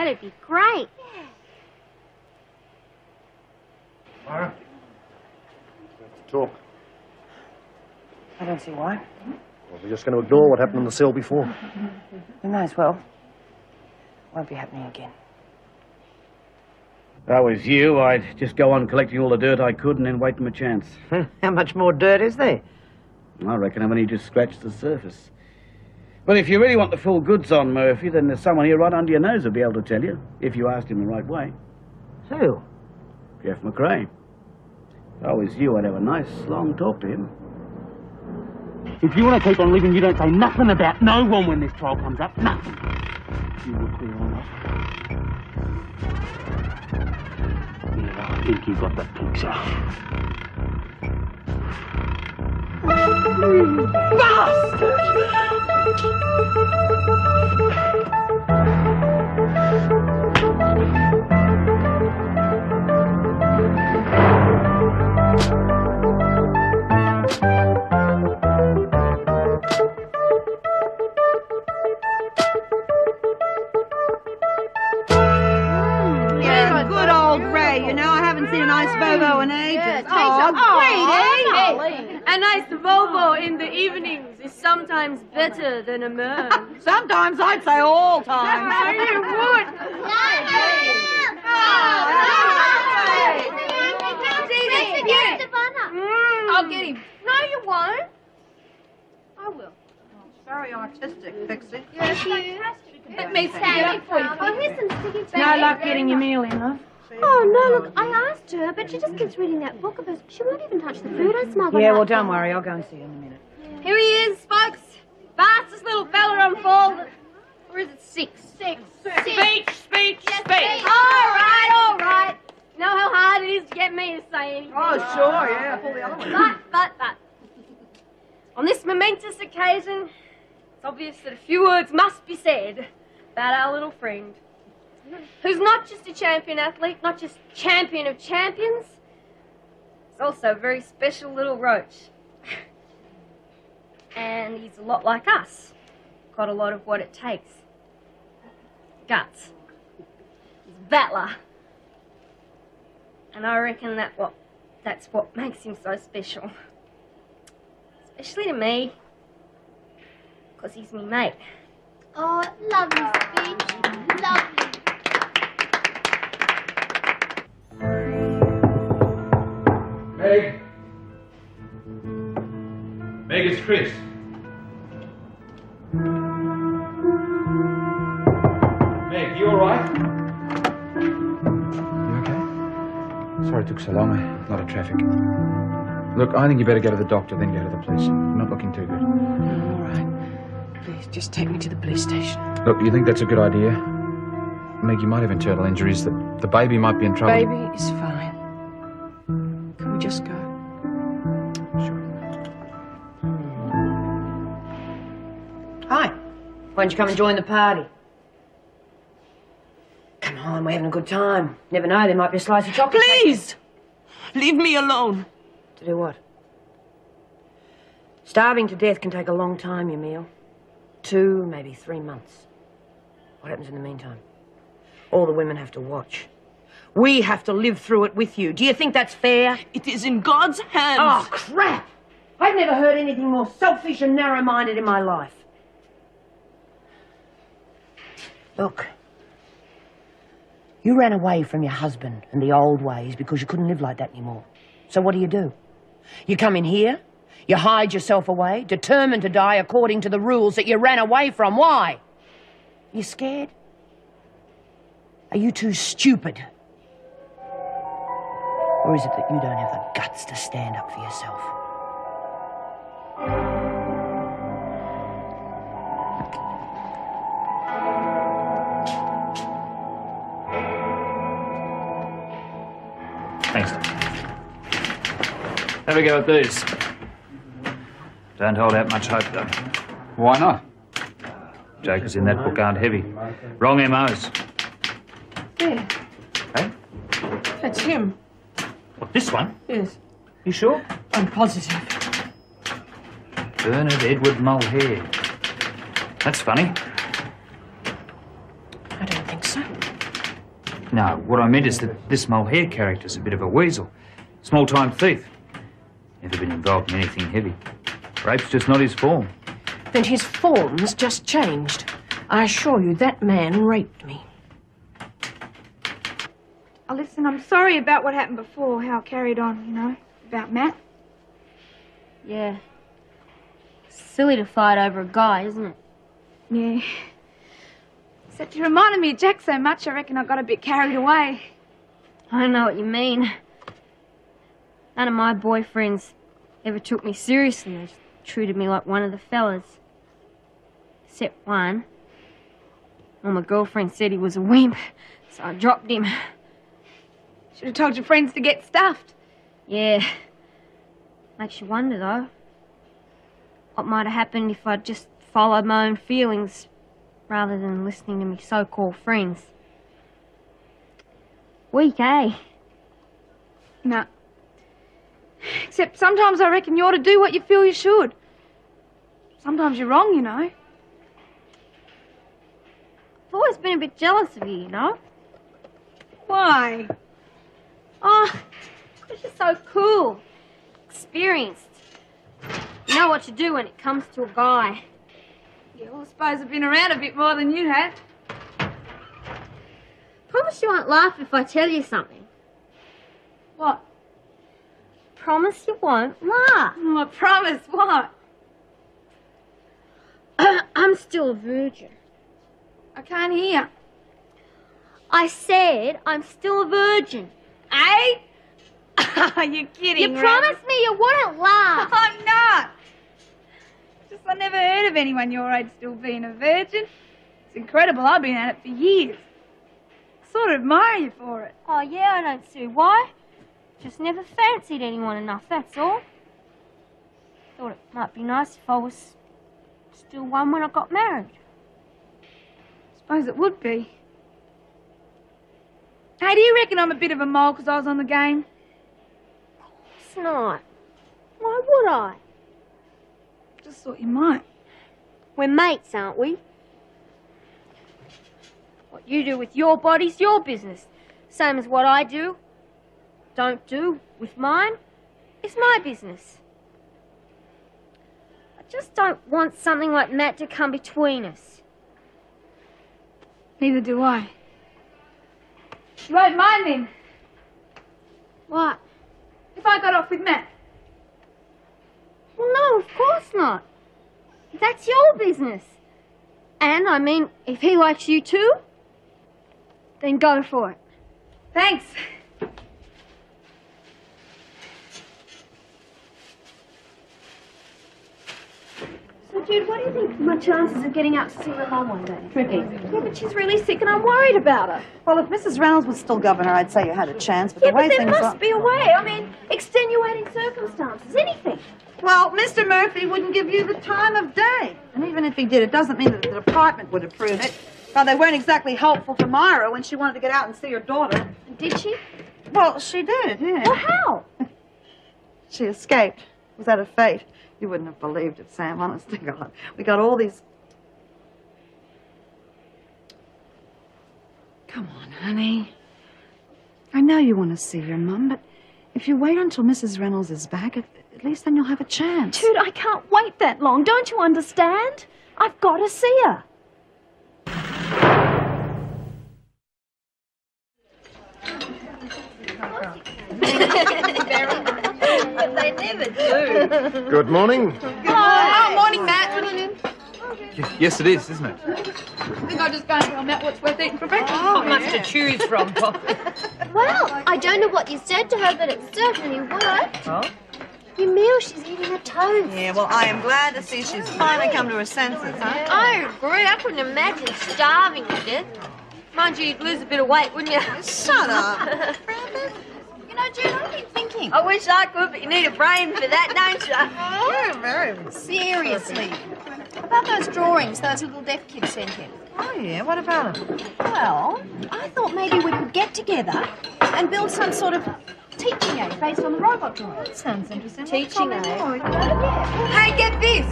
That'd be great. Myra, we have to talk. I don't see why. Well, we're just going to ignore what happened in the cell before. We may as well. Won't be happening again. If I was you, I'd just go on collecting all the dirt I could and then wait for my chance. How much more dirt is there? I reckon I've only just scratched the surface. But if you really want the full goods on Murphy, then there's someone here right under your nose who'll be able to tell you, if you asked him the right way. Who? Jeff McRae. If I was you, I'd have a nice, long talk to him. If you want to keep on living, you don't say nothing about no one when this trial comes up. Nothing. You look clear on that. Yeah, I think you got that picture. Good old Ray, you know, I haven't seen a nice Volvo in ages. Yeah, great, A nice Volvo in the evenings is sometimes better than a man. Sometimes I'd say all times. You would. I'll get him. No, you won't. I will. Very artistic, Pixie. Yes, let me stand for you. Oh, here's some sticky things. No luck getting your meal in, love. Oh, no, look, I asked her, but she just keeps reading that book of hers. She won't even touch the food I smuggled. Yeah, well, don't worry. I'll go and see you in a minute. Here he is, folks. Fastest little fella on four. Or is it six? Six. Speech. All right. You know how hard it is to get me to say anything. Oh, sure, yeah. Pull the other one. But. On this momentous occasion, it's obvious that a few words must be said about our little friend, who's not just a champion athlete, not just champion of champions, he's also a very special little roach. And he's a lot like us. Got a lot of what it takes. Guts. He's Battler. And I reckon that's what makes him so special. Especially to me, because he's me mate. Oh, lovely speech. Lovely. Meg? Meg, it's Chris. Meg, you alright? You okay? Sorry it took so long. A lot of traffic. Look, I think you better go to the doctor, then go to the police. You're not looking too good. All right. Please, just take me to the police station. Look, you think that's a good idea? Meg, you might have internal injuries. The baby might be in trouble. Baby is fine. Can we just go? Sure. Hi. Why don't you come and join the party? Come on, we're having a good time. Never know, there might be a slice of chocolate. Please! Leave me alone. To do what? Starving to death can take a long time, Emile. 2, maybe 3 months. What happens in the meantime? All the women have to watch. We have to live through it with you. Do you think that's fair? It is in God's hands. Oh, crap! I've never heard anything more selfish and narrow-minded in my life. Look, you ran away from your husband and the old ways because you couldn't live like that anymore. So what do? You come in here, you hide yourself away, determined to die according to the rules that you ran away from. Why? You scared? Are you too stupid? Or is it that you don't have the guts to stand up for yourself? Thanks. Have a go at these. Don't hold out much hope, though. Why not? Jokers in that book aren't heavy. Wrong MOs. There. Hey? That's him. What, this one? Yes. You sure? I'm positive. Bernard Edward Mulhare. That's funny. I don't think so. No, what I meant is that this mohair character's a bit of a weasel. Small-time thief. Never been involved in anything heavy. Rape's just not his form. Then his form's just changed. I assure you, that man raped me. Oh, listen, I'm sorry about what happened before, how it carried on, you know, about Matt. Yeah. Silly to fight over a guy, isn't it? Yeah. Except you reminded me of Jack so much, I reckon I got a bit carried away. I know what you mean. None of my boyfriends ever took me seriously. They just treated me like one of the fellas. Except one. Well, my girlfriend said he was a wimp, so I dropped him. Should have told your friends to get stuffed. Yeah. Makes you wonder, though. What might have happened if I'd just followed my own feelings rather than listening to me so-called friends. Weak, eh? No. Except sometimes I reckon you ought to do what you feel you should. Sometimes you're wrong, you know. I've always been a bit jealous of you, you know? Why? Oh, because you're so cool. Experienced. You know what to do when it comes to a guy. Yeah, well, I suppose I've been around a bit more than you have. Promise you won't laugh if I tell you something. What? Promise you won't laugh. Oh, I promise. What? I'm still a virgin. I can't hear. I said I'm still a virgin. Eh? Are you kidding? You promised me you wouldn't laugh. I'm not. Just I never heard of anyone your age still being a virgin. It's incredible. I've been at it for years. I sort of admire you for it. Oh, yeah, I don't see why. Just never fancied anyone enough, that's all. Thought it might be nice if I was still one when I got married. Suppose it would be. Hey, do you reckon I'm a bit of a mole because I was on the game? It's not. Why would I? Just thought you might. We're mates, aren't we? What you do with your body's your business. Same as what I do, don't do with mine, is my business. I just don't want something like Matt to come between us. Neither do I. You won't mind him. What? If I got off with Matt. Well, no, of course not. That's your business. And, I mean, if he likes you too, then go for it. Thanks. So, Jude, what do you think my chances of getting out to see my mum one day? Tricky. Yeah, but she's really sick and I'm worried about her. Well, if Mrs. Reynolds was still governor, I'd say you had a chance, but Yeah, the way but there things must are... be a way. I mean, extenuating circumstances, anything. Well, Mr. Murphy wouldn't give you the time of day. And even if he did, it doesn't mean that the department would approve it. Well, they weren't exactly helpful for Myra when she wanted to get out and see her daughter. Did she? Well, she did, yeah. Well, how? She escaped. It was that her fate? You wouldn't have believed it, Sam, honest to God. We got all these... Come on, honey. I know you want to see your mum, but if you wait until Mrs. Reynolds is back, at least then you'll have a chance. Jude, I can't wait that long. Don't you understand? I've got to see her. But they never do. Good morning. Oh, morning, Matt. Yes, it is, isn't it? I think I'll just go and tell Matt what's worth eating for breakfast. Not much to choose from, Pop. Well, I don't know what you said to her, but it certainly worked. Oh? Your meal, she's eating a toast. Yeah, well, I am glad to see she's finally come to her senses, huh? I agree. I couldn't imagine starving to death. Mind you, you'd lose a bit of weight, wouldn't you? Shut up. You know, Jude, I've been thinking. I wish I could, but you need a brain for that, don't you? Yeah, very. Seriously. About those drawings those little deaf kids sent in. Oh, yeah, what about them? Well, I thought maybe we could get together and build some sort of teaching aid based on the robot drawings. Sounds interesting. Teaching aid? Hey, get this.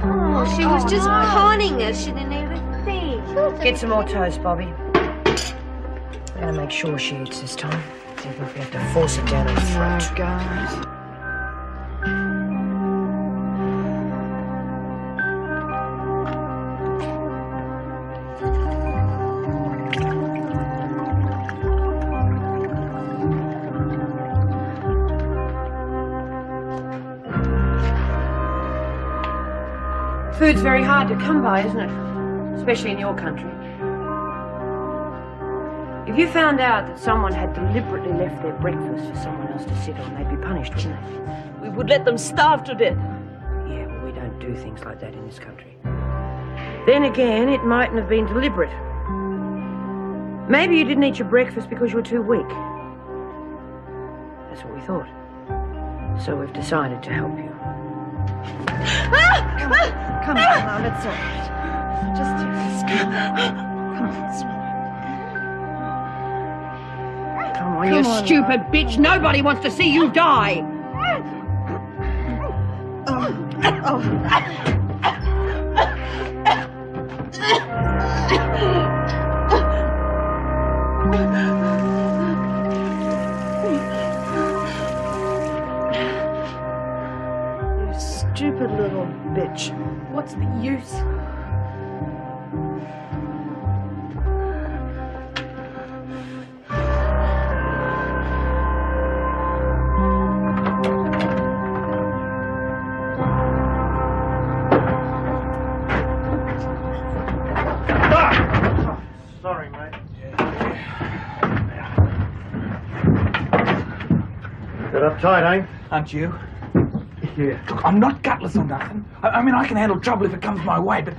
Oh, she was just conning us. She didn't even think. Get some more toast, Bobby. Better make sure she eats this time, even if we have to force it down her throat. Oh, guys. Food's very hard to come by, isn't it? Especially in your country. If you found out that someone had deliberately left their breakfast for someone else to sit on, they'd be punished, wouldn't they? We would let them starve to death. Yeah, well, we don't do things like that in this country. Then again, it mightn't have been deliberate. Maybe you didn't eat your breakfast because you were too weak. That's what we thought. So we've decided to help you. Come on, Mum, it's all right. Just take this. Come on, sweetie. Come on, you stupid bitch. Nobody wants to see you die. You stupid little bitch. What's the use? Sorry, mate. Get uptight, eh? Aren't you? Yeah. Look, I'm not gutless or nothing. I mean, I can handle trouble if it comes my way, but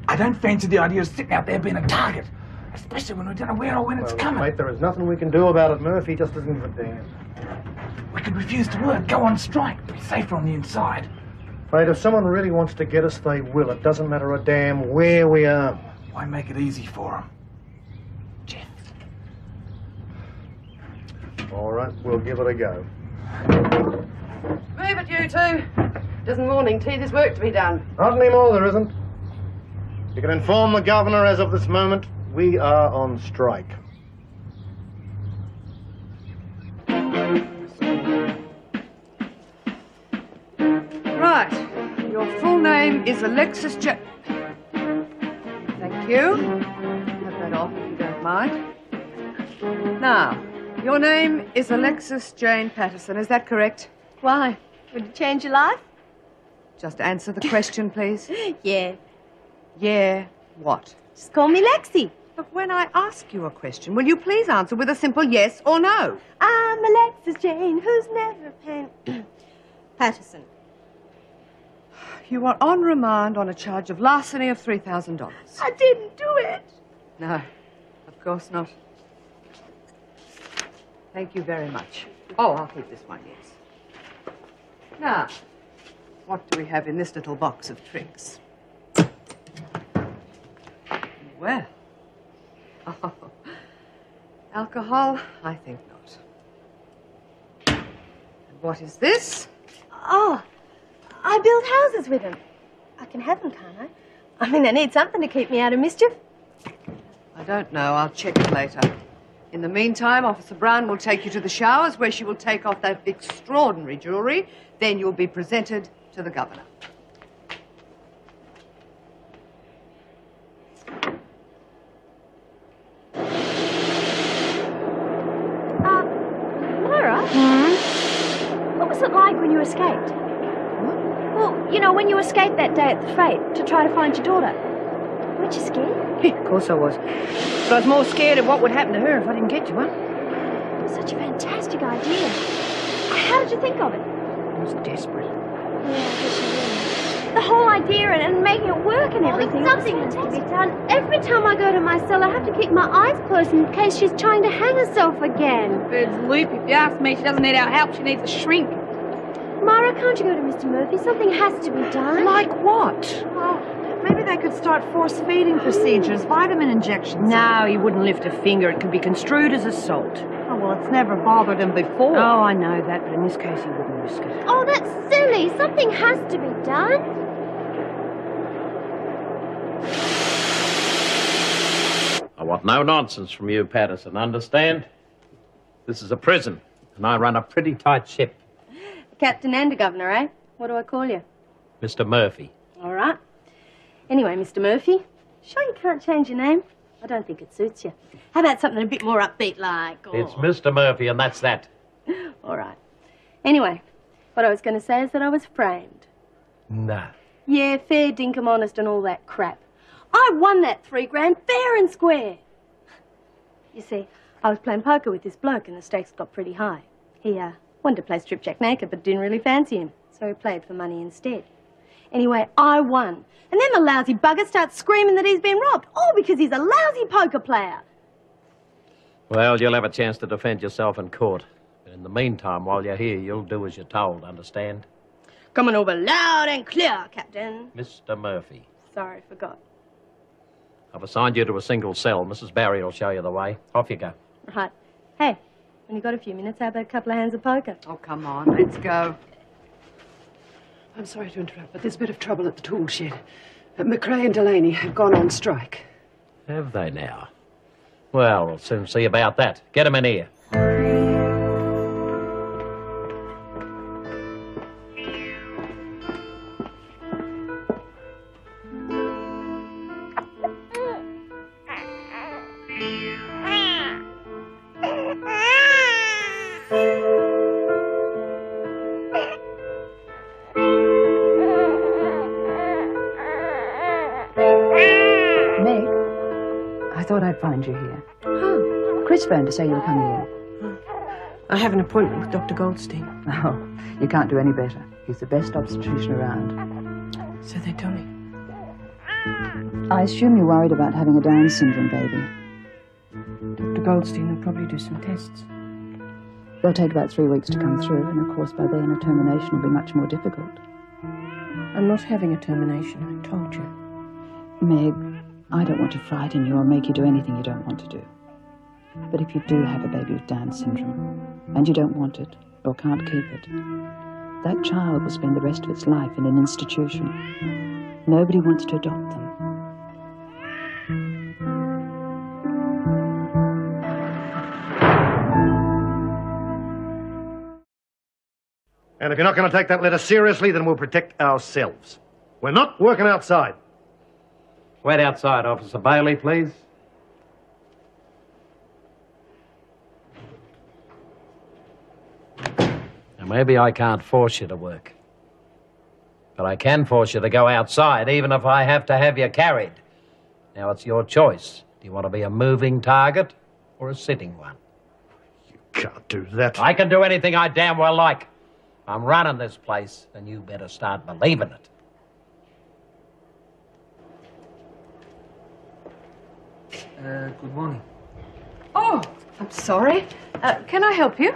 I don't fancy the idea of sitting out there being a target. Especially when we don't know where or when it's coming. Mate, there is nothing we can do about it. Murphy just doesn't give a damn. We could refuse to work, go on strike, be safer on the inside. Mate, if someone really wants to get us, they will. It doesn't matter a damn where we are. Why make it easy for them? Jeff. All right, we'll give it a go. Move it, you two. It isn't morning tea, there's work to be done. Not anymore, there isn't. You can inform the governor as of this moment, we are on strike. Right. Your full name is Alexis Thank you. Have that off if you don't mind. Now, your name is Alexis Jane Patterson, is that correct? Why? Would it change your life? Just answer the question, please. Yeah. Yeah, what? Just call me Lexi. But when I ask you a question, will you please answer with a simple yes or no? I'm Alexis Jane, who's never Patterson. You are on remand on a charge of larceny of $3,000. I didn't do it. No, of course not. Thank you very much. Oh, I'll keep this one, yes. Now, what do we have in this little box of tricks? Well, oh, alcohol? I think not. And what is this? Oh, I build houses with them. I can have them, can't I? I mean, I need something to keep me out of mischief. I don't know. I'll check it later. In the meantime, Officer Brown will take you to the showers where she will take off that extraordinary jewellery. Then you'll be presented to the governor. Myra? What was it like when you escaped? Well, you know, when you escaped that day at the fete to try to find your daughter. Weren't you scared? Of course I was. But I was more scared of what would happen to her if I didn't get to her. It was such a fantastic idea. How did you think of it? I was desperate. Yeah, I guess you were. The whole idea and making it work and everything. Something has to be done. Every time I go to my cell, I have to keep my eyes closed in case she's trying to hang herself again. Bird's loop. If you ask me, she doesn't need our help. She needs a shrink. Myra, can't you go to Mr. Murphy? Something has to be done. Like what? Oh, maybe they could start force-feeding procedures, vitamin injections. No, he wouldn't lift a finger. It can be construed as assault. Oh, well, it's never bothered him before. Oh, I know that, but in this case he wouldn't risk it. Oh, that's silly. Something has to be done. want no nonsense from you, Patterson, understand? This is a prison, and I run a pretty tight ship. Captain and a governor, eh? What do I call you? Mr. Murphy. All right. Anyway, Mr. Murphy, sure you can't change your name? I don't think it suits you. How about something a bit more upbeat like... It's Mr. Murphy, and that's that. All right. Anyway, what I was going to say is that I was framed. No. Yeah, fair, dinkum, honest and all that crap. I won that $3,000 fair and square. You see, I was playing poker with this bloke and the stakes got pretty high. He wanted to play strip jack naked but didn't really fancy him, so he played for money instead. Anyway, I won. And then the lousy bugger starts screaming that he's been robbed, all because he's a lousy poker player. Well, you'll have a chance to defend yourself in court. But in the meantime, while you're here, you'll do as you're told, understand? Coming over loud and clear, Captain. Mr. Murphy. Sorry, forgot. I've assigned you to a single cell. Mrs. Barry will show you the way. Off you go. Right. Hey, when you got a few minutes, how about a couple of hands of poker? Oh, come on, let's go. I'm sorry to interrupt, but there's a bit of trouble at the tool shed. McRae and Delaney have gone on strike. Have they now? Well, we'll soon see about that. Get 'em in here. I thought I'd find you here. Oh. Chris phoned to say you were coming in. I have an appointment with Dr. Goldstein. Oh, you can't do any better. He's the best obstetrician around. So they tell me. I assume you're worried about having a Down syndrome baby. Dr. Goldstein will probably do some tests. They'll take about 3 weeks to come through, and of course by then a termination will be much more difficult. I'm not having a termination, I told you. Meg, I don't want to frighten you or make you do anything you don't want to do. But if you do have a baby with Down syndrome, and you don't want it, or can't keep it, that child will spend the rest of its life in an institution. Nobody wants to adopt them. And if you're not going to take that letter seriously, then we'll protect ourselves. We're not working outside. Wait outside, Officer Bailey, please. Now, maybe I can't force you to work. But I can force you to go outside, even if I have to have you carried. Now, it's your choice. Do you want to be a moving target or a sitting one? You can't do that. I can do anything I damn well like. I'm running this place, and you better start believing it. Good morning. Oh, I'm sorry. Can I help you?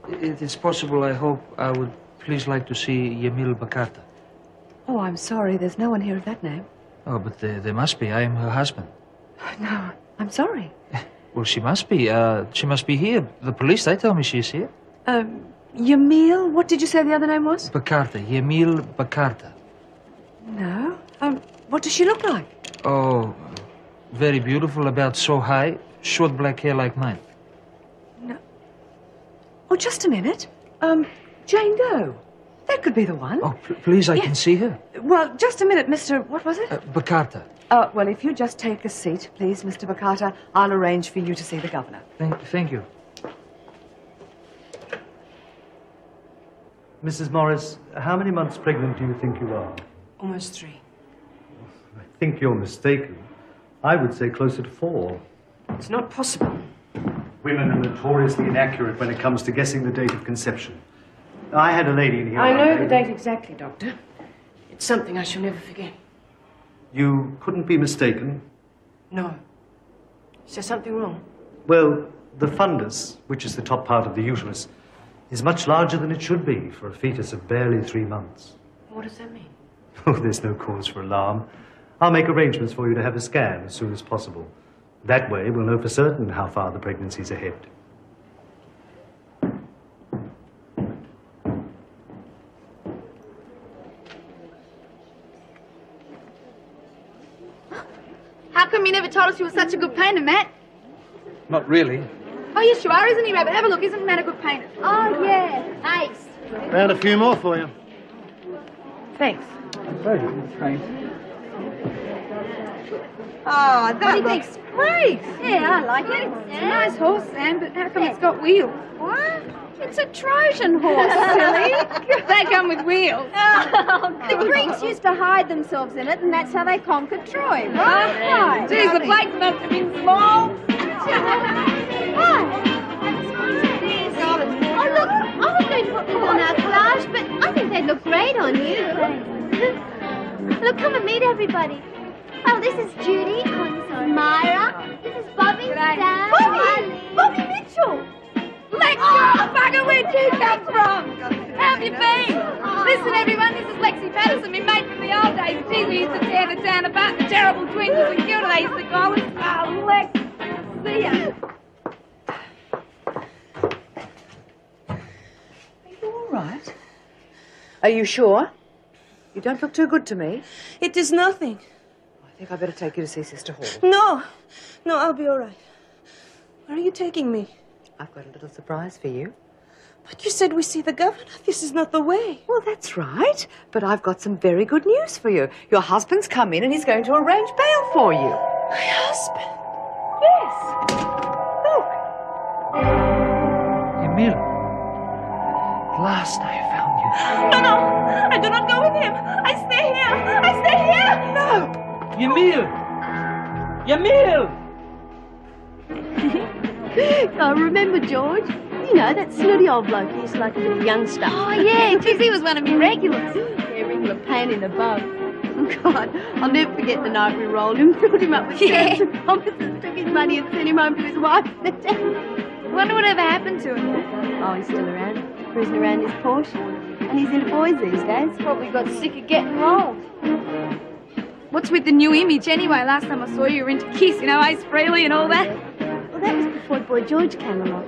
It is possible, I hope, I would please like to see Yemil Bakarta. Oh, I'm sorry. There's no one here of that name. Oh, but there must be. I am her husband. No, I'm sorry. Well, she must be. She must be here. The police, they tell me she's here. Yemil? What did you say the other name was? Bakarta. Yemil Bakarta. No. What does she look like? Oh, very beautiful, about so high, short black hair like mine. No. Oh, just a minute. Jane Doe. That could be the one. Oh, please, I can see her. Well, just a minute, Mr. What was it? Bakarta. Well, if you just take a seat, please, Mr. Bakarta, I'll arrange for you to see the governor. Thank you. Mrs. Morris, how many months pregnant do you think you are? Almost 3. I think you're mistaken. I would say closer to 4. It's not possible. Women are notoriously inaccurate when it comes to guessing the date of conception. I had a lady in here. I know the date exactly, Doctor. It's something I shall never forget. You couldn't be mistaken? No. Is there something wrong? Well, the fundus, which is the top part of the uterus, is much larger than it should be for a fetus of barely 3 months. What does that mean? Oh, there's no cause for alarm. I'll make arrangements for you to have a scan as soon as possible. That way, we'll know for certain how far the pregnancy's ahead. How come you never told us you were such a good painter, Matt? Not really. Oh, yes, you are, isn't he, Rabbit? Have a look. Isn't Matt a good painter? Oh, yeah. Ace. Found a few more for you. Thanks. Oh, that What do you looks great. Yeah, I like it. It's a nice horse, Sam, but how come it's got wheels? What? It's a Trojan horse, silly. They come with wheels. The Greeks used to hide themselves in it, and that's how they conquered Troy, right? Geez, the plates must have been small. Oh, look, I was going to put them on our collage, but I think they'd look great on you. Look, come and meet everybody. Oh, this is Judy. Oh, this is Myra. This is Bobby. Sam. Bobby Mitchell. Lecturer, bugger, where'd you come from? How have you been? Listen, everyone, this is Lexi Patterson, my mate from the old days. Gee, we used to tear the town apart. The terrible twinges and Gilda, they used to call us. Oh, Lex, see ya. All right. Are you sure? You don't look too good to me. It is nothing. I think I better take you to see Sister Hall. No. No, I'll be all right. Where are you taking me? I've got a little surprise for you. But you said we see the governor. This is not the way. Well, that's right. But I've got some very good news for you. Your husband's come in and he's going to arrange bail for you. My husband? Yes. Look. Emil. At last I found you. No. I do not go with him. I stay here. I stay here. No. Emil! Emil! Oh, remember George? You know, that snooty old bloke who used to like a little young stuff. Oh, yeah, geez, he was one of me regulars. Yeah, regular pain in the bum. Oh, God, I'll never forget the night we rolled him, filled him up with terms and promises, took his money and sent him home to his wife. Wonder what ever happened to him. Oh, he's still around, cruising around his Porsche. And he's into boys these days. Probably got sick of getting rolled. What's with the new image anyway? Last time I saw you were into Kiss, you know, Ace Frehley and all that. Well, that was before Boy George came along.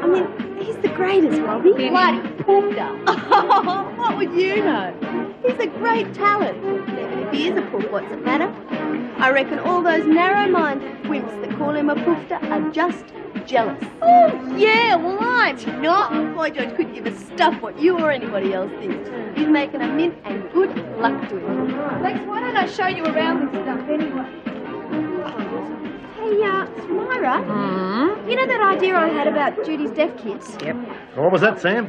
I mean, he's the greatest, Robbie. Bloody poofter. Oh, what would you know? He's a great talent. And if he is a poof, what's it matter? I reckon all those narrow-minded wimps that call him a poofter are just jealous. Oh, yeah, well, I'm not. Boy George couldn't give a stuff what you or anybody else thinks. He's making a mint and good luck to him. Lex, why don't I show you around this stuff anyway? Hey, Myra, you know that idea I had about Judy's deaf kids? Yep. What was that, Sam?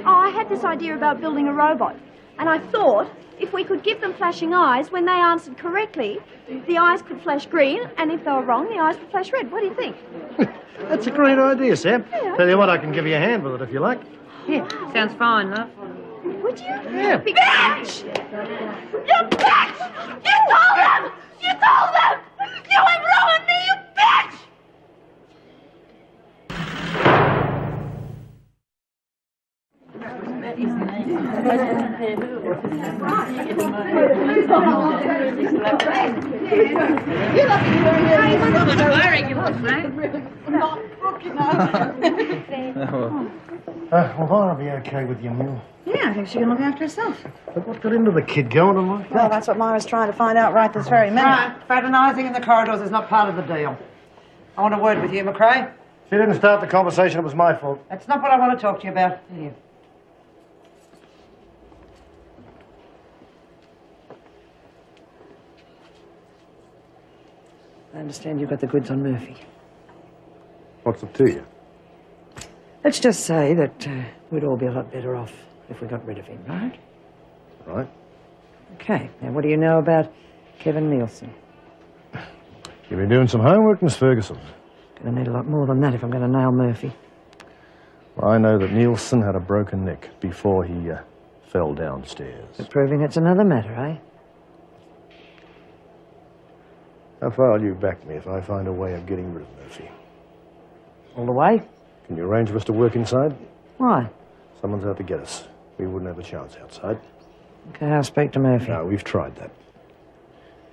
Oh, I had this idea about building a robot. And I thought if we could give them flashing eyes, when they answered correctly, the eyes could flash green, and if they were wrong, the eyes would flash red. What do you think? That's a great idea, Sam. Yeah. Tell you what, I can give you a hand with it if you like. Yeah, sounds fine, love. Would you? Yeah. Bitch! You bitch! You told them! You told them! You have ruined me, you bitch! Well, I'll be okay with your mule. Yeah, I think she can look after herself. But what got into the kid going on like that? Well, that's what Myra's trying to find out right this very minute. Right. Fraternising in the corridors is not part of the deal. I want a word with you, McRae. She didn't start the conversation. It was my fault. That's not what I want to talk to you about. Here. I understand you've got the goods on Murphy. What's it to you? Let's just say that we'd all be a lot better off if we got rid of him, right? Right. Okay, now what do you know about Kevin Nielsen? You've been doing some homework, Miss Ferguson. Gonna need a lot more than that if I'm gonna nail Murphy. Well, I know that Nielsen had a broken neck before he fell downstairs. But proving it's another matter, eh? How far will you back me if I find a way of getting rid of Murphy? All the way? Can you arrange for us to work inside? Why? Someone's out to get us. We wouldn't have a chance outside. Okay, I'll speak to Murphy. No, we've tried that.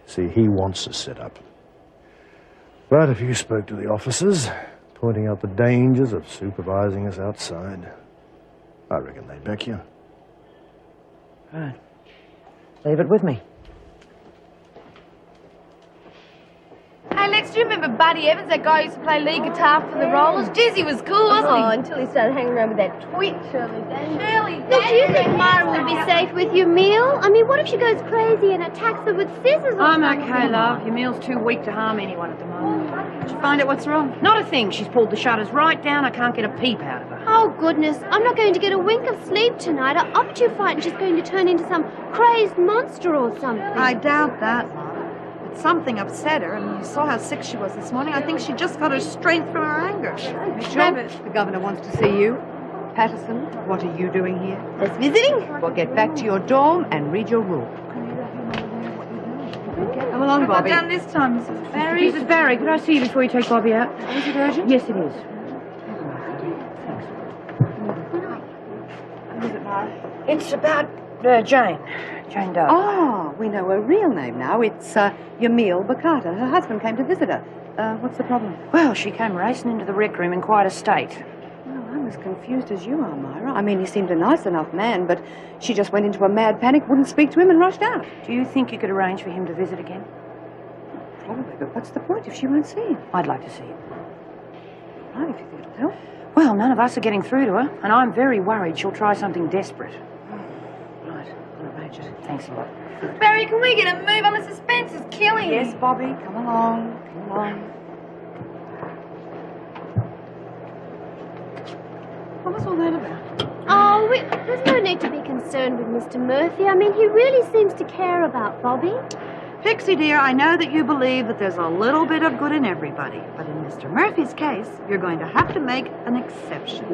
See, he wants us set up. But if you spoke to the officers, pointing out the dangers of supervising us outside, I reckon they'd back you. Right. Leave it with me. do you remember Buddy Evans, that guy who used to play lead guitar for the Rollers? Jeez, he was cool, wasn't he? Oh, until he started hanging around with that twit, Shirley Daniels. Shirley Look, do you think Myra will be safe with your meal? I mean, what if she goes crazy and attacks her with scissors or I'm something? okay, love. Your meal's too weak to harm anyone at the moment. Did you find out what's wrong? Not a thing. She's pulled the shutters right down. I can't get a peep out of her. Oh, goodness. I'm not going to get a wink of sleep tonight. I'm too frightened she's going to turn into some crazed monster or something. I doubt that, Mom. But something upset her, and you saw how sick she was this morning. I think she just got her strength from her anger. Mitchell, the governor wants to see you. Patterson, what are you doing here? Just visiting. Well, get back to your dorm and read your rule. Come along, Bobby. What done this time, Mrs. Barry? Mrs. Barry, could I see you before you take Bobby out? Is it urgent? Yes, it is. What is it, Mara? It's about Jane. Jane Doe. Oh, we know her real name now. It's Yamil Bakata. Her husband came to visit her. What's the problem? Well, she came racing into the rec room in quite a state. I'm as confused as you are, Myra. I mean, he seemed a nice enough man, but she just went into a mad panic, wouldn't speak to him, and rushed out. Do you think you could arrange for him to visit again? Probably, but what's the point if she won't see him? I'd like to see him. Right, if you think it'll help. Well, none of us are getting through to her, and I'm very worried she'll try something desperate. Right, I'll arrange it. Thanks a lot. Barry, can we get a move on? The suspense is killing me. Yes, Bobby, come along, come along. What was all that about? Oh, there's no need to be concerned with Mr. Murphy. I mean, he really seems to care about Bobby. Pixie, dear, I know that you believe that there's a little bit of good in everybody, but in Mr. Murphy's case, you're going to have to make an exception.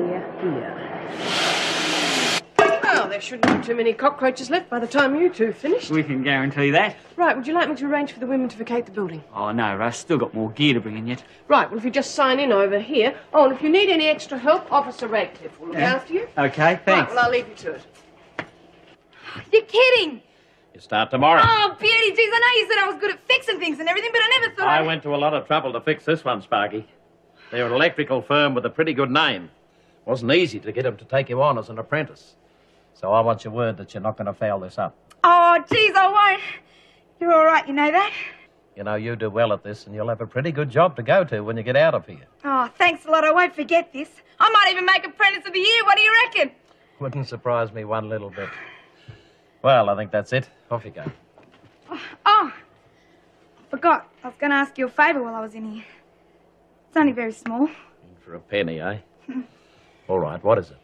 Well, there shouldn't be too many cockroaches left by the time you two finish. We can guarantee that. Right, would you like me to arrange for the women to vacate the building? Oh, no, Russ. Still got more gear to bring in yet. Right, well, if you just sign in over here. Oh, and if you need any extra help, Officer Radcliffe will look after you. Okay, thanks. Right, well, I'll leave you to it. You're kidding. You start tomorrow. Oh, beauty. Jeez, I know you said I was good at fixing things and everything, but I never thought I went to a lot of trouble to fix this one, Sparky. They're an electrical firm with a pretty good name. Wasn't easy to get them to take you on as an apprentice. So I want your word that you're not going to foul this up. Oh, geez, I won't. You're all right, you know that? You know, you do well at this, and you'll have a pretty good job to go to when you get out of here. Oh, thanks a lot. I won't forget this. I might even make Apprentice of the Year. What do you reckon? Wouldn't surprise me one little bit. Well, I think that's it. Off you go. Oh, I forgot. I was going to ask you a favour while I was in here. It's only very small. For a penny, eh? All right, what is it?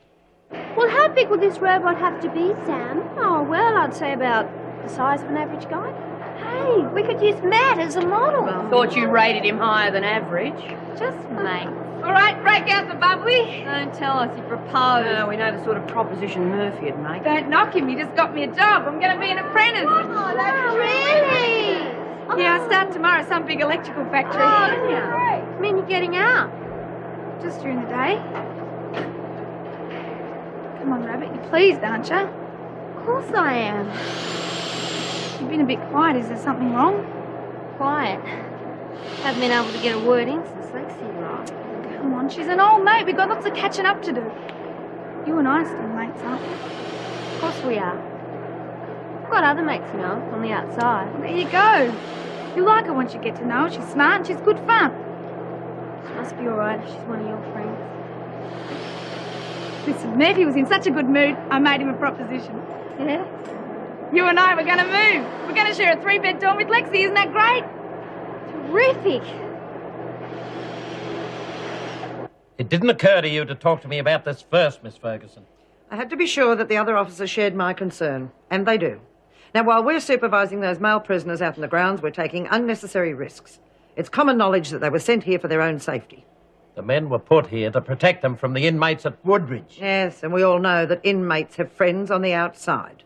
Well, how big will this robot have to be, Sam? Oh, well, I'd say about the size of an average guy. Hey, we could use Matt as a model. Well, thought you rated him higher than average. Just mate. All right, break out the bubbly. Don't tell us you proposed. No, we know the sort of proposition Murphy'd make. Don't knock him. He just got me a job. I'm going to be an apprentice. Oh, that's really? Yeah, I start tomorrow, some big electrical factory. Oh, great. I mean, you're getting out. Just during the day. Come on, Rabbit, you're pleased, aren't you? Of course I am. You've been a bit quiet. Is there something wrong? Quiet. Haven't been able to get a word in since Lexi arrived. Come on, she's an old mate. We've got lots of catching up to do. You and I are still mates, aren't we? Of course we are. I've got other mates, you know, on the outside. Well, there you go. You like her once you get to know her. She's smart and she's good fun. She must be all right if she's one of your friends. Listen, Murphy was in such a good mood, I made him a proposition. Yeah? You and I, we're going to move. We're going to share a 3-bed dorm with Lexi. Isn't that great? Terrific. It didn't occur to you to talk to me about this first, Miss Ferguson. I had to be sure that the other officers shared my concern, and they do. Now, while we're supervising those male prisoners out in the grounds, we're taking unnecessary risks. It's common knowledge that they were sent here for their own safety. The men were put here to protect them from the inmates at Woodridge. Yes, and we all know that inmates have friends on the outside.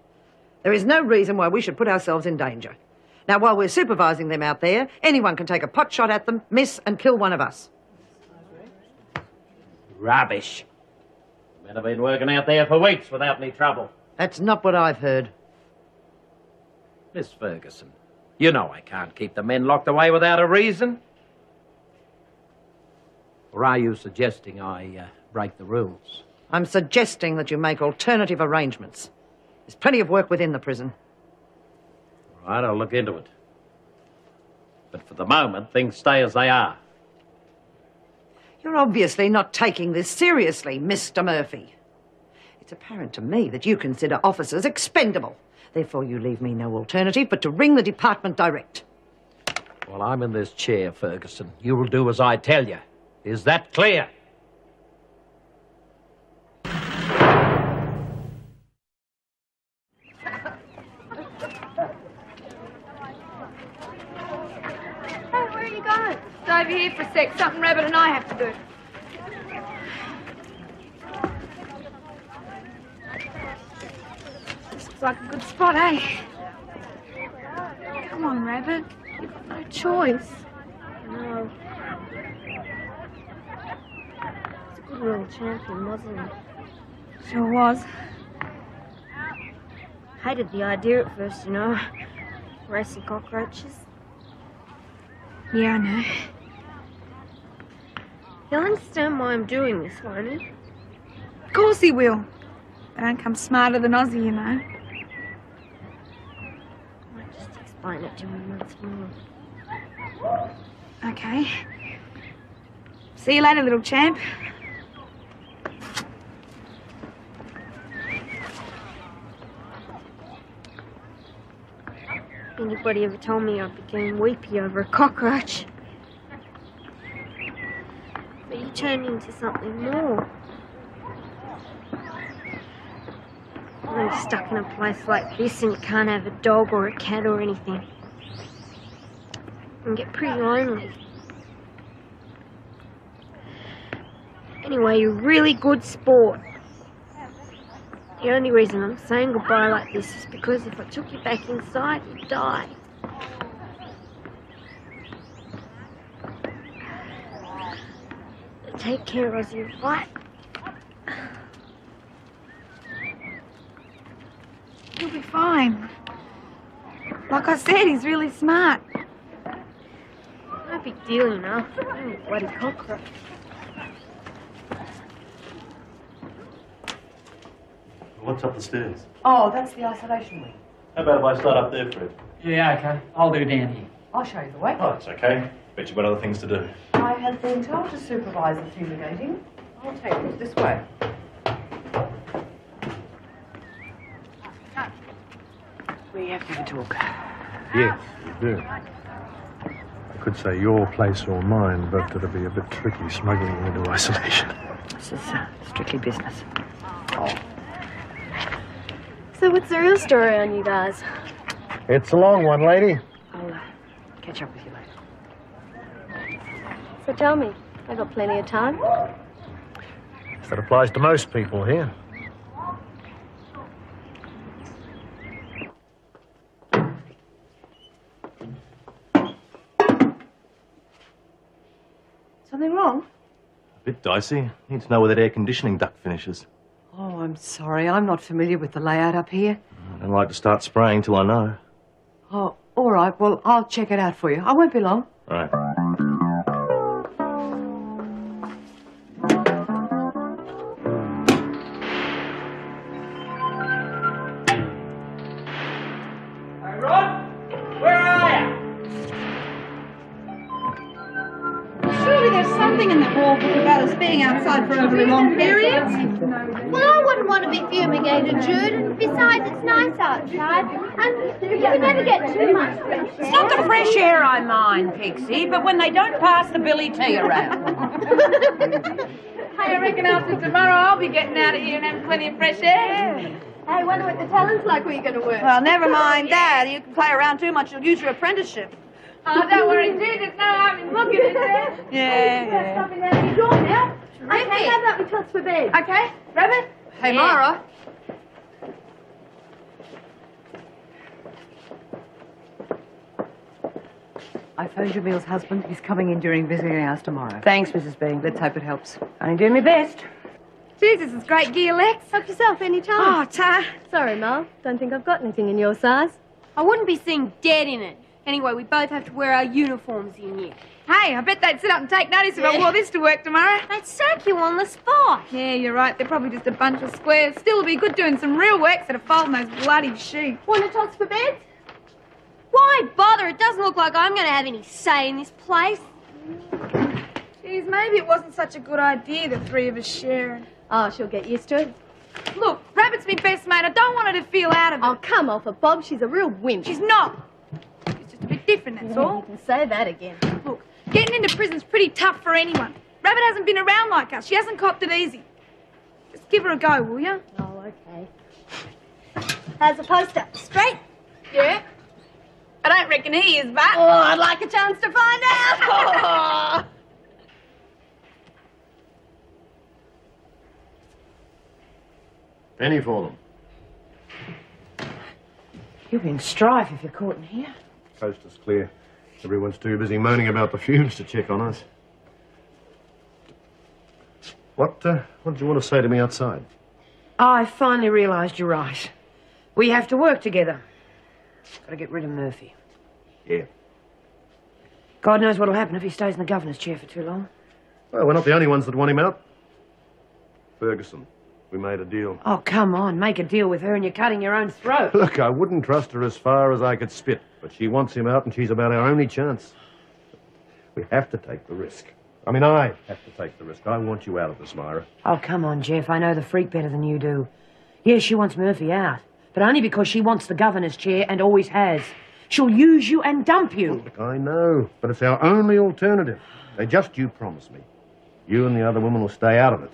There is no reason why we should put ourselves in danger. Now, while we're supervising them out there, anyone can take a pot shot at them, miss, and kill one of us. Rubbish. The men have been working out there for weeks without any trouble. That's not what I've heard. Miss Ferguson, you know I can't keep the men locked away without a reason. Or are you suggesting I break the rules? I'm suggesting that you make alternative arrangements. There's plenty of work within the prison. All right, I'll look into it. But for the moment, things stay as they are. You're obviously not taking this seriously, Mr. Murphy. It's apparent to me that you consider officers expendable. Therefore, you leave me no alternative but to ring the department direct. Well, I'm in this chair, Ferguson. You will do as I tell you. Is that clear? Where are you going? Stay over here for a sec. Something Rabbit and I have to do. This looks like a good spot, eh? Come on, Rabbit. You've got no choice. No. It's a good little champion, wasn't he? Sure was. Hated the idea at first, you know. Racing cockroaches. Yeah, I know. He'll understand why I'm doing this, won't he? Of course he will. They don't come smarter than Ozzy, you know. Might just explain it to him once more. Okay. See you later, little champ. Anybody ever told me I'd be getting weepy over a cockroach? But you turned into something more. When you're stuck in a place like this and you can't have a dog or a cat or anything. You can get pretty lonely. Anyway, you're a really good sport. The only reason I'm saying goodbye like this is because if I took you back inside, you'd die. Take care, Ozzy, right? He'll be fine. Like I said, he's really smart. No big deal, you know. I'm a bloody cockroach. What's up the stairs? Oh, that's the isolation wing. How about if I start up there, Fred? Yeah, okay. I'll do down here. I'll show you the way. Oh, it's okay. Bet you've got other things to do. I have been told to supervise the fumigating. I'll take it this way. We have to talk. Yes, you do. I could say your place or mine, but it'll be a bit tricky smuggling you into isolation. This is strictly business. Oh. So what's the real story on you guys? It's a long one, lady. I'll catch up with you later. So tell me, I got plenty of time. That applies to most people here. Something wrong? A bit dicey. Need to know where that air conditioning duct finishes. Oh, I'm sorry. I'm not familiar with the layout up here. I don't like to start spraying till I know. Oh, all right. Well, I'll check it out for you. I won't be long. All right. Hey, Rod, where are you? Surely there's something in the law book about us being outside for overly long periods. Well, I wouldn't want to be fumigated, Jude. And besides, it's nice outside. And you can never get too much fresh air. It's not the fresh air I mind, Pixie, but when they don't pass the Billy Tea around. Hey, I reckon after tomorrow I'll be getting out of here and having plenty of fresh air. Hey, I wonder what the talent's like where you're going to work. Well, never mind that. You can play around too much, you'll use your apprenticeship. Oh, don't worry, Jude. There's no harm in looking, is there? Yeah. Stop in there at your door now. Okay, how about we toss for bed? Okay, Rabbit? Hey, Mara. I phoned Jamil's husband. He's coming in during visiting hours tomorrow. Thanks, Mrs. B. Let's hope it helps. I do my best. Jesus, it's great gear, Lex. Help yourself any time. Oh, Ta. Sorry, Mal. Don't think I've got anything in your size. I wouldn't be seen dead in it. Anyway, we both have to wear our uniforms in here. Hey, I bet they'd sit up and take notice if I wore this to work tomorrow. They'd sack you on the spot. Yeah, you're right. They're probably just a bunch of squares. Still, it'll be good doing some real work instead of folding those bloody sheep. Want to toss for bed? Why bother? It doesn't look like I'm going to have any say in this place. Geez, maybe it wasn't such a good idea, the three of us sharing. Oh, she'll get used to it. Look, Rabbit's my best mate. I don't want her to feel out of it. Oh, come off it, Bob. She's a real wimp. She's not. She's just a bit different, that's all. You can say that again. Look, getting into prison's pretty tough for anyone. Rabbit hasn't been around like us. She hasn't copped it easy. Just give her a go, will you? Oh, okay. How's the poster? Straight? Yeah. I don't reckon he is, but... Oh, I'd like a chance to find out. Penny for them. You'll be in strife if you're caught in here. Coast is clear. Everyone's too busy moaning about the fumes to check on us. What did you want to say to me outside? I finally realised you're right. We have to work together. Got to get rid of Murphy. Yeah. God knows what'll happen if he stays in the governor's chair for too long. Well, we're not the only ones that want him out. Ferguson, we made a deal. Oh, come on. Make a deal with her and you're cutting your own throat. Look, I wouldn't trust her as far as I could spit, but she wants him out and she's about our only chance. We have to take the risk. I mean, I have to take the risk. I want you out of this, Myra. Oh, come on, Jeff. I know the freak better than you do. Yes, she wants Murphy out, but only because she wants the governor's chair and always has. She'll use you and dump you. Look, I know, but it's our only alternative. Now, just you promise me. You and the other woman will stay out of it.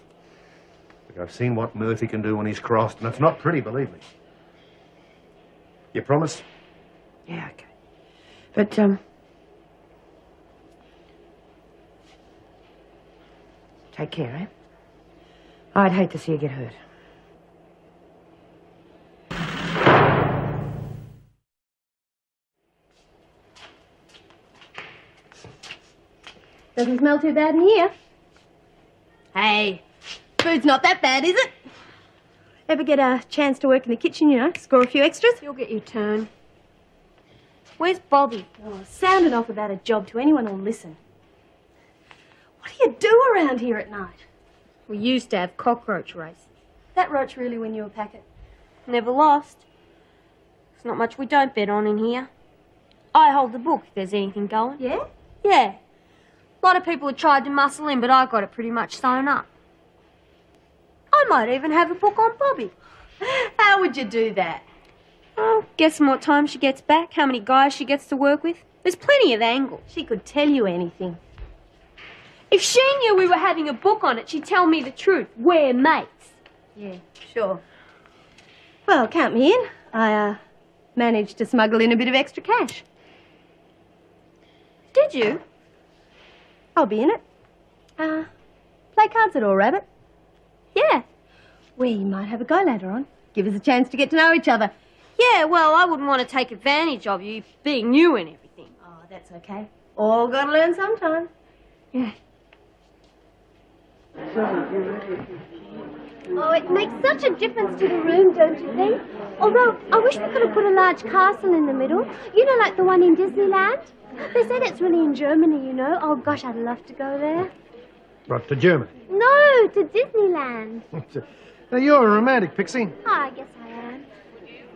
Look, I've seen what Murphy can do when he's crossed, and it's not pretty, believe me. You promise? Yeah, okay. But, take care, eh? I'd hate to see you get hurt. Doesn't smell too bad in here. Hey, food's not that bad, is it? Ever get a chance to work in the kitchen, you know, score a few extras? You'll get your turn. Where's Bobby? Oh, sound it off about a job to anyone who'll listen. What do you do around here at night? We used to have cockroach race. That roach really win you a packet? Never lost. There's not much we don't bet on in here. I hold the book if there's anything going. Yeah? Yeah. A lot of people have tried to muscle in, but I got it pretty much sewn up. I might even have a book on Bobby. How would you do that? Oh, guessing what time she gets back, how many guys she gets to work with. There's plenty of angles. She could tell you anything. If she knew we were having a book on it, she'd tell me the truth. We're mates. Yeah, sure. Well, count me in. I, managed to smuggle in a bit of extra cash. Did you? I'll be in it. Play cards at all, Rabbit? Yeah. We might have a go later on. Give us a chance to get to know each other. Yeah, well, I wouldn't want to take advantage of you, being new and everything. Oh, that's okay. All gotta learn sometime. Yeah. Oh, it makes such a difference to the room, don't you think? Although, I wish we could have put a large castle in the middle. You know, like the one in Disneyland? They said it's really in Germany, you know. Oh, gosh, I'd love to go there. Right, to Germany. No, to Disneyland. Now, you're a romantic, Pixie. Oh, I guess I am.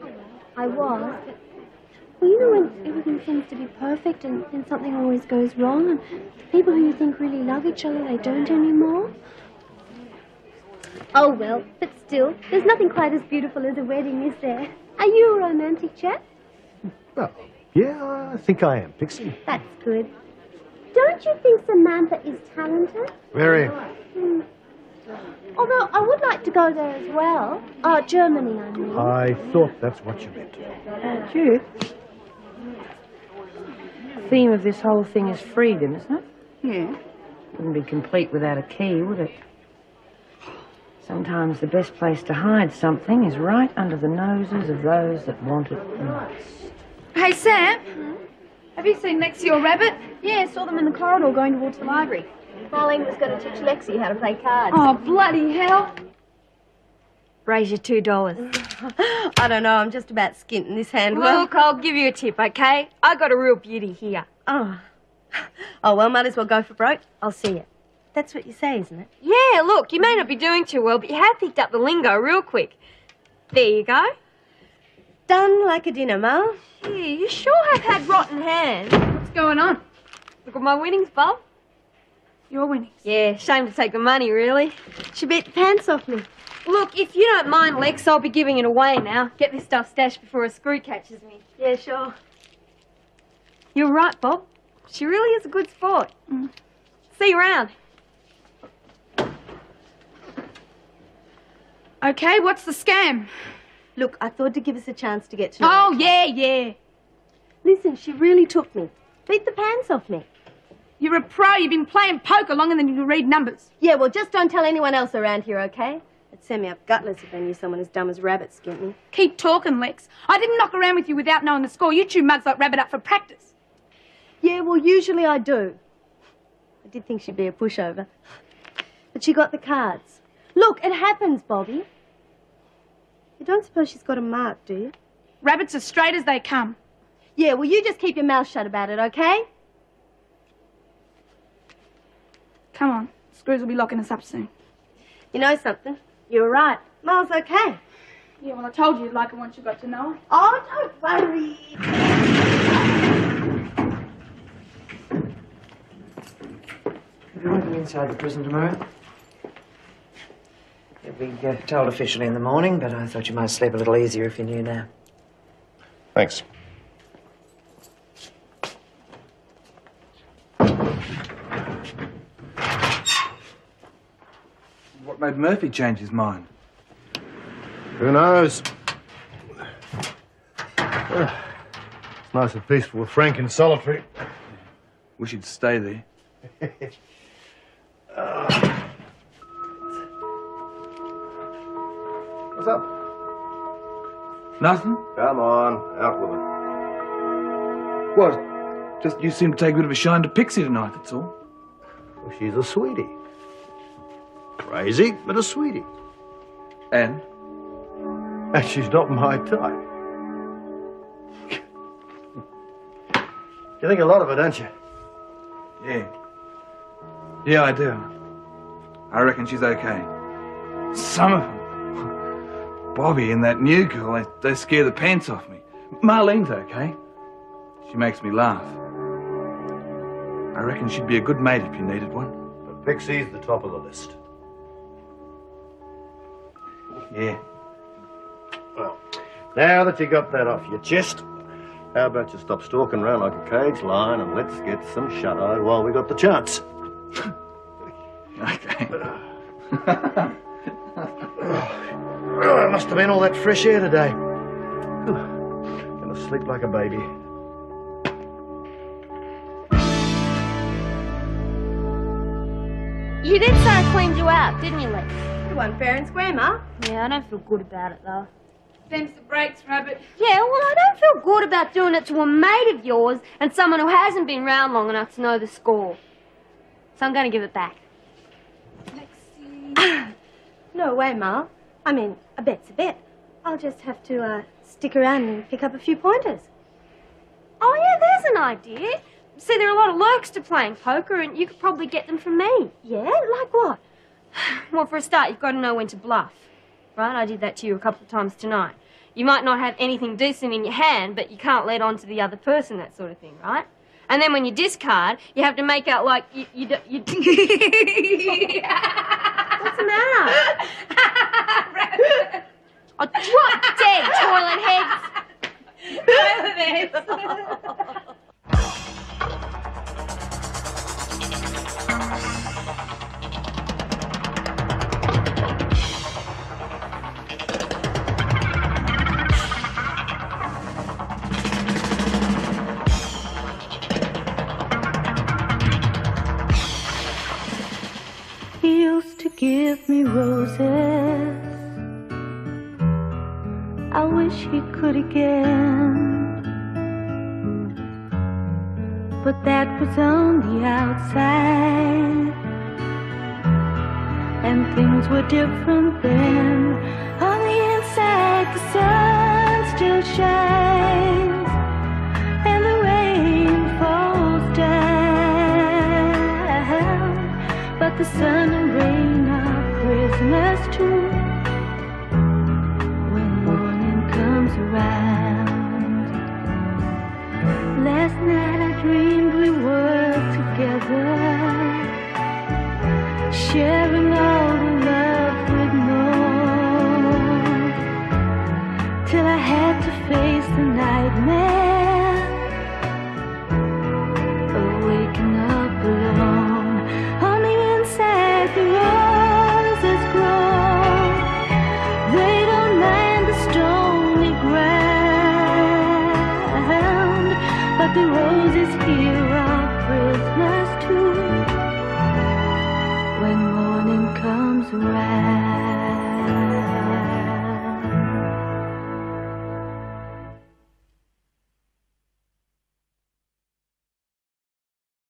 Oh, well, I was, but... Well, you know when everything seems to be perfect and then something always goes wrong and the people who you think really love each other, they don't anymore? Oh, well, but still, there's nothing quite as beautiful as a wedding, is there? Are you a romantic chap? Well, yeah, I think I am, Pixie. That's good. Don't you think Samantha is talented? Very. Although I would like to go there as well. Germany, I mean. I thought that's what you meant. You? The theme of this whole thing is freedom, isn't it? Yeah. Wouldn't be complete without a key, would it? Sometimes the best place to hide something is right under the noses of those that want it most. Hey, Sam. Have you seen Lexi or Rabbit? Yeah, saw them in the corridor going towards the library. Marlene was going to teach Lexi how to play cards. Oh, bloody hell. Raise your $2. I don't know, I'm just about skinting this hand. Look, I'll give you a tip, okay? I got a real beauty here. Oh, well, might as well go for broke. I'll see you. That's what you say, isn't it? Yeah, look, you may not be doing too well, but you have picked up the lingo real quick. There you go. done like a dinner, Ma. Gee, you sure have had rotten hands. What's going on? Look at my winnings, Bob. Your winnings? Yeah, shame to take the money, really. She beat the pants off me. Look, if you don't mind, Lex, I'll be giving it away now. Get this stuff stashed before a screw catches me. Yeah, sure. You're right, Bob. She really is a good sport. See you around. Okay, what's the scam? Look, I thought to give us a chance to get to know Oh, her. yeah. Listen, she really took me. Beat the pants off me. You're a pro. You've been playing poker longer than you can read numbers. Yeah, well, just don't tell anyone else around here, okay? It'd send me up gutless if they knew someone as dumb as Rabbit skinned me. Keep talking, Lex. I didn't knock around with you without knowing the score. You chew mugs like Rabbit up for practice. Yeah, well, usually I do. I did think she'd be a pushover. But she got the cards. Look, it happens, Bobby. You don't suppose she's got a mark, do you? Rabbits as straight as they come. Yeah, well, you just keep your mouth shut about it, okay? Come on. Screws will be locking us up soon. You know something? You were right. Miles okay. Yeah, well, I told you you'd like her once you got to know her. Oh, don't worry. You won't be inside the prison tomorrow. You'll be told officially in the morning, but I thought you might sleep a little easier if you knew now. Thanks. What made Murphy change his mind? Who knows? It's nice and peaceful with Frank and solitary. Wish he'd stay there. What's up? Nothing? Come on, out with it. What? Just you seem to take a bit of a shine to Pixie tonight, that's all. Well, she's a sweetie. Crazy, but a sweetie. And? And she's not my type. You think a lot of her, don't you? Yeah. Yeah, I do. I reckon she's okay. Some of them. Bobby and that new girl, they scare the pants off me. Marlene's okay. She makes me laugh. I reckon she'd be a good mate if you needed one. But Pixie's the top of the list. Yeah. Well, now that you got that off your chest, how about you stop stalking around like a cage lion and let's get some shut-eye while we got the chance. Okay. Oh, it must have been all that fresh air today. Gonna sleep like a baby. You did say I cleaned you out, didn't you, Lex? You won fair and square, Ma. Yeah, I don't feel good about it, though. Them's the breaks, Rabbit. Yeah, well, I don't feel good about doing it to a mate of yours and someone who hasn't been round long enough to know the score. So I'm going to give it back. No way, Ma. I mean, a bet's a bet. I'll just have to stick around and pick up a few pointers. Oh, yeah, there's an idea. See, there are a lot of lurks to playing poker, and you could probably get them from me. Yeah? Like what? Well, for a start, you've got to know when to bluff. Right? I did that to you a couple of times tonight. You might not have anything decent in your hand, but you can't let on to the other person, that sort of thing, right? And then when you discard, you have to make out like you What's the matter? Oh, drop dead, toilet heads! Toilet heads! He used to give me roses. I wish he could again, but that was on the outside, and things were different then. On the inside, the sun still shines, and the rain falls down, but the sun and rain are prisoners too when morning comes around. to face the nightmare of waking up alone. On the inside, the roses grow. They don't mind the stony ground, but the roses here are prisoners too when morning comes around.